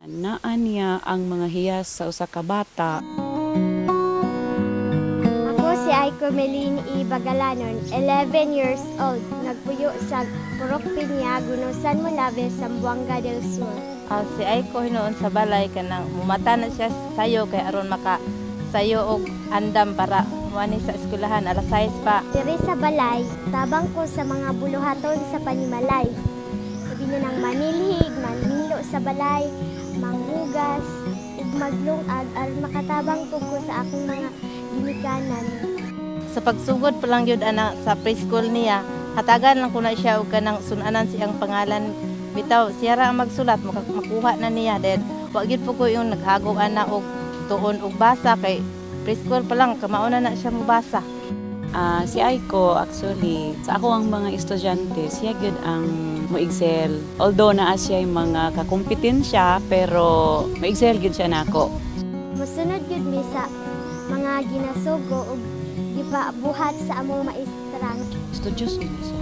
Naa niya ang mga hiyas sa usa ka bata. Ako si Aiko Melin E. Bagalanon, 11 years old. Nagpuyo sa Purok Piña, Gunusan Mulabe, Zamboanga del Sur. Si Aiko hinoon sa balay kanang mumata na siya sayo kay aron maka sayo og andam para muani sa eskwelahan alas 6 pa. Diri sa balay, tabang ko sa mga buluhaton sa panimalay. Sabi na ng manilhig, manilo sa balay, manghugas, ug maglungag aron makatabang ko sa akong mga ginikanan. Sa pagsugod pa lang yun ana sa preschool niya, hatagan lang ko na siya og kanang sunanan siyang pangalan. Bitaw, siya ra ang magsulat, makuha na niya. Then, wag yun po ko yung naghagaw ana og tuon og basa kay preschool pa lang, kamauna na siya mubasa. Si Aiko, actually, sa ako ang mga estudyante, siya gyud ang mo-excel. Although naa siya yung mga kakompetensya, pero mo-excel gyud siya nako. Musunod gyud mi sa mga ginasugo ug gipabuhat sa among maestrang. Studious yun siya.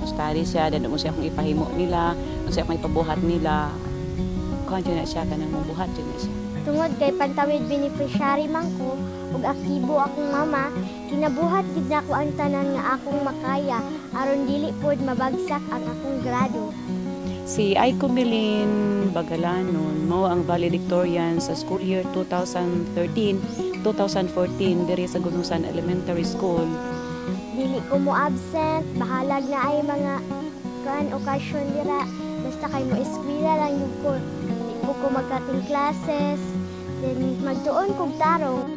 Study siya, dan mo siya kung ipahimo nila, kung siya kung ipabuhat nila. Kung na siya, kanang mabuhat yun na siya. Tungod kay pantawid beneficiary man ko ug akibo akong mama, kinabuhat gid nako ang tanan nga akong makaya aron dili pod mabagsak ang akong grado. Si Aiko Melin Bagalanon, mao ang valedictorian sa school year 2013-2014 diri sa Gunusan Elementary School. Dili ko mo absent, bahalag na ay mga okasyon dira. Basta kay mo eskwela lang yun ko. Hindi ko magkating classes, then magtuon kog tarong.